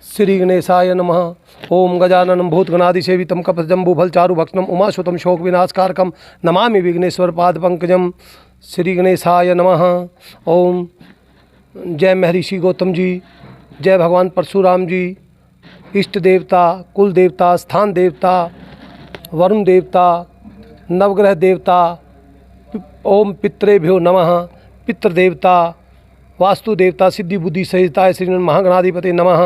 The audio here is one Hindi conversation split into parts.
श्री गणेशाय नमः। ओम गजाननं भूतगणाधिसेवितं कपजम्बुफलचारुभक्षणं उमासुतं शोकविनाशकारकं नमामि विघ्नेश्वर पादपंकजं। श्री गणेशाय नमः। ओम जय महर्षि गौतम जी, जय भगवान परशुराम जी, इष्ट देवता, कुल देवता, स्थान देवता, वरुण देवता, नवग्रह देवता, ओम पितृभ्यो नमः। पितृदेवता, वास्तु देवता, सिद्धि बुद्धि सहिताय श्री महागणाधिपति नमः।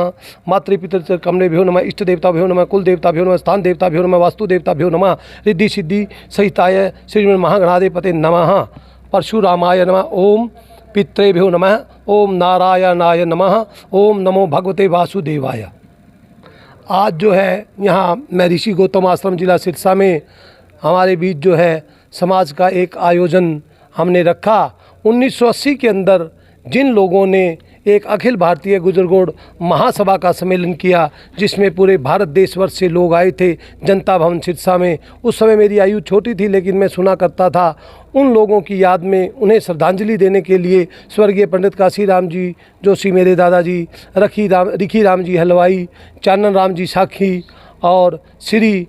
मातृपितृ कमलेभ्यो नमः। इष्ट देवताभ्यो नमः। कुल देवताभ्यो नमः। स्थान देवताभ्यो नमः। वास्तु देवताभ्यो नमः। रिद्धि सिद्धि सहिताय श्री महागणाधिपति नमः। परशुरामाय नमः। ओम पितृभ्यो नमः। ओम नारायणाय नमः। ओम नमो भगवते वासुदेवाय। आज जो है यहाँ महर्षि गौतम आश्रम जिला सिरसा में हमारे बीच जो है समाज का एक आयोजन हमने रखा। 1980 के अंदर जिन लोगों ने एक अखिल भारतीय गुजरगोड़ महासभा का सम्मेलन किया, जिसमें पूरे भारत देश वर्ष से लोग आए थे जनता भवन सिरसा में। उस समय मेरी आयु छोटी थी, लेकिन मैं सुना करता था। उन लोगों की याद में उन्हें श्रद्धांजलि देने के लिए स्वर्गीय पंडित काशीराम जी जोशी मेरे दादाजी, रिखी राम जी हलवाई, चानन राम जी साखी और श्री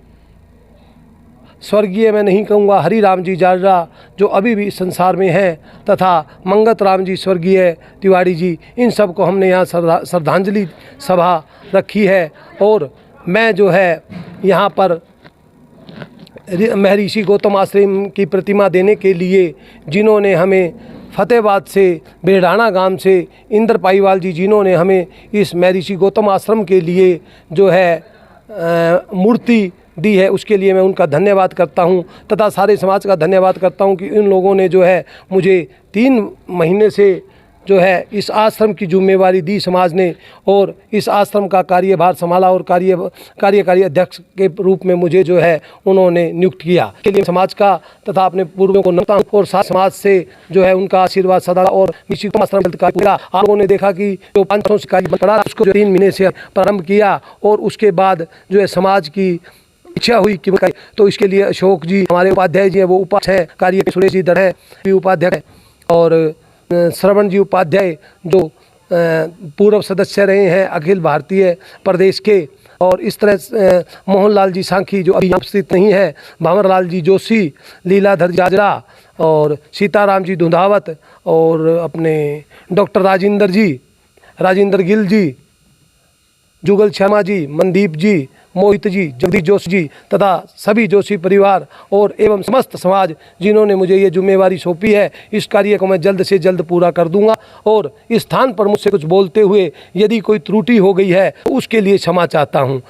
स्वर्गीय मैं नहीं कहूँगा हरि राम जी जारजा जो अभी भी संसार में हैं, तथा मंगत राम जी स्वर्गीय तिवारी जी, इन सब को हमने यहाँ श्रद्धांजलि सभा रखी है। और मैं जो है यहाँ पर महर्षि गौतम आश्रम की प्रतिमा देने के लिए जिन्होंने हमें फतेहाबाद से, बेढ़ाना गांव से इंद्र पाईवाल जी, जिन्होंने हमें इस महर्षि गौतम आश्रम के लिए जो है मूर्ति दी है, उसके लिए मैं उनका धन्यवाद करता हूं, तथा सारे समाज का धन्यवाद करता हूं कि इन लोगों ने जो है मुझे 3 महीने से जो है इस आश्रम की जिम्मेवारी दी समाज ने, और इस आश्रम का कार्यभार संभाला और कार्यकारी अध्यक्ष के रूप में मुझे जो है उन्होंने नियुक्त किया। के लिए समाज का तथा अपने पूर्वजों को नमता हूं और साथ समाज से जो है उनका आशीर्वाद सदा। और आश्रम आप लोगों ने देखा कि जो 500 से कार्य पड़ा उसको 3 महीने से प्रारंभ किया, और उसके बाद जो है समाज की इच्छा हुई कि तो इसके लिए अशोक जी हमारे उपाध्याय जी हैं, वो उपाध्यक्ष है, कार्य सुरेश जी दर भी उपाध्यक्ष है, और श्रवण जी उपाध्याय जो पूर्व सदस्य रहे हैं अखिल भारतीय प्रदेश के, और इस तरह मोहनलाल जी सांखी जो अभी उपस्थित नहीं है, भावरलाल जी जोशी, लीलाधर जाजरा और सीताराम जी धुंधावत, और अपने डॉक्टर राजेंद्र गिल जी, जुगल शर्मा जी, मनदीप जी, मोहित जी, जगदीश जोशी जी तथा सभी जोशी परिवार और एवं समस्त समाज जिन्होंने मुझे ये जिम्मेवारी सौंपी है, इस कार्य को मैं जल्द से जल्द पूरा कर दूंगा। और इस स्थान पर मुझसे कुछ बोलते हुए यदि कोई त्रुटि हो गई है तो उसके लिए क्षमा चाहता हूँ।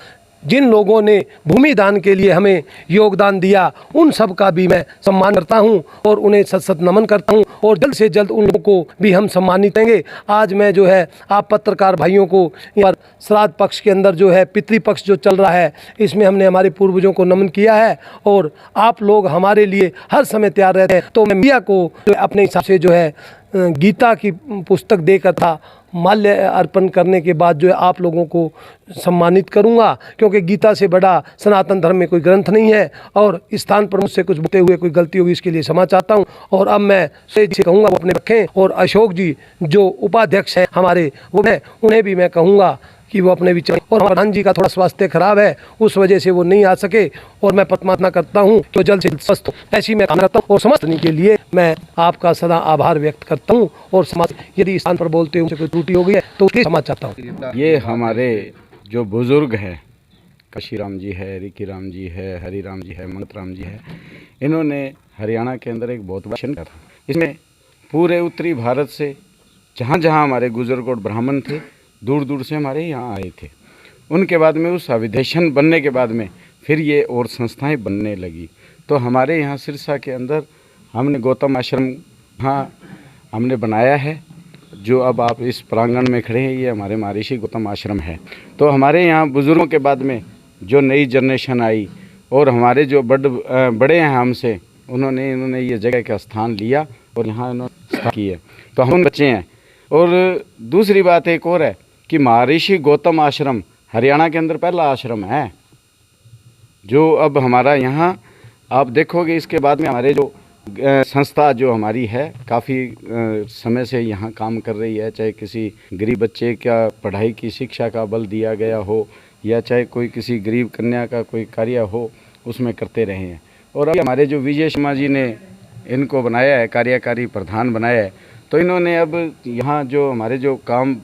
जिन लोगों ने भूमि दान के लिए हमें योगदान दिया उन सब का भी मैं सम्मान करता हूं और उन्हें सत नमन करता हूं, और जल्द से जल्द उन लोगों को भी हम सम्मानित करेंगे। आज मैं जो है आप पत्रकार भाइयों को पर श्राद्ध पक्ष के अंदर जो है पितृपक्ष जो चल रहा है, इसमें हमने हमारे पूर्वजों को नमन किया है, और आप लोग हमारे लिए हर समय तैयार रहते हैं। तो मैं मीडिया को अपने हिसाब से जो है गीता की पुस्तक देकर था माल्य अर्पण करने के बाद जो है आप लोगों को सम्मानित करूंगा, क्योंकि गीता से बड़ा सनातन धर्म में कोई ग्रंथ नहीं है। और इस स्थान पर मुझसे कुछ बोलते हुए कोई गलती होगी इसके लिए क्षमा चाहता हूं। और अब मैं से कहूँगा वो अपने रखें, और अशोक जी जो उपाध्यक्ष हैं हमारे, वो मैं उन्हें भी मैं कहूँगा कि वो अपने विचार, और प्रधान जी का थोड़ा स्वास्थ्य खराब है उस वजह से वो नहीं आ सके, और मैं प्रार्थना करता हूँ तो जल्द से जल्द स्वस्थ हो, ऐसी मैं कामना करता हूँ। और समझने के लिए मैं आपका सदा आभार व्यक्त करता हूँ, और समाज यदि स्थान पर बोलते हुए कोई त्रुटि हो गई है तो उसके क्षमा चाहता हूँ। ये हमारे जो बुजुर्ग हैं, काशीराम जी है, रिकी राम जी है, हरि राम जी है, मंगत राम जी है, इन्होंने हरियाणा के अंदर एक बहुत बड़ा किया था। इसमें पूरे उत्तरी भारत से जहाँ जहाँ हमारे गुजर और ब्राह्मण थे, दूर दूर से हमारे यहाँ आए थे। उनके बाद में उस अविधेशन बनने के बाद में फिर ये और संस्थाएं बनने लगी। तो हमारे यहाँ सिरसा के अंदर हमने गौतम आश्रम हाँ हमने बनाया है, जो अब आप इस प्रांगण में खड़े हैं, ये हमारे महर्षि गौतम आश्रम है। तो हमारे यहाँ बुज़ुर्गों के बाद में जो नई जनरेशन आई और हमारे जो बड़े हैं हमसे, इन्होंने ये जगह का स्थान लिया और यहाँ इन्होंने स्थापना की है। तो हम बच्चे हैं। और दूसरी बात एक और है कि महर्षि गौतम आश्रम हरियाणा के अंदर पहला आश्रम है जो अब हमारा यहाँ आप देखोगे। इसके बाद में हमारे जो संस्था जो हमारी है काफ़ी समय से यहाँ काम कर रही है, चाहे किसी गरीब बच्चे का पढ़ाई की शिक्षा का बल दिया गया हो या चाहे कोई किसी गरीब कन्या का कोई कार्य हो, उसमें करते रहे हैं। और अभी हमारे जो विजय शर्मा जी ने इनको बनाया है, कार्यकारी प्रधान बनाया है, तो इन्होंने अब यहाँ जो हमारे जो काम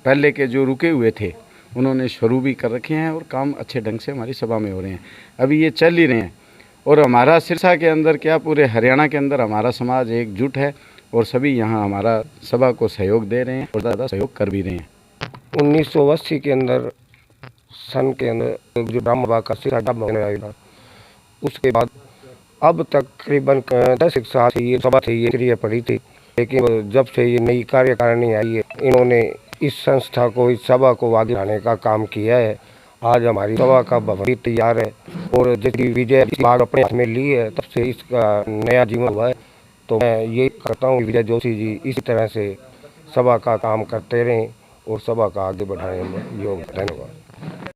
पहले के जो रुके हुए थे उन्होंने शुरू भी कर रखे हैं और काम अच्छे ढंग से हमारी सभा में हो रहे हैं। अभी ये चल ही रहे हैं। और हमारा सिरसा के अंदर क्या पूरे हरियाणा के अंदर हमारा समाज एकजुट है और सभी यहाँ हमारा सभा को सहयोग दे रहे हैं और ज़्यादा सहयोग कर भी रहे हैं। 1980 के अंदर सन के अंदर जो ब्रह्म बाबा का सिरसा था, उसके बाद अब तकरीबन 10 साल से ये सभा थी, ये क्रिया पड़ी थी। लेकिन जब से ये नई कार्यकारिणी आई है, इन्होंने इस संस्था को, इस सभा को आगे बढ़ाने का काम किया है। आज हमारी सभा का भवन भी तैयार है और जैसी विजय बाग अपने हाथ में ली है, तब से इसका नया जीवन हुआ है। तो मैं ये करता हूँ विजय जोशी जी इसी तरह से सभा का काम करते रहें और सभा का आगे बढ़ाने में योग। धन्यवाद।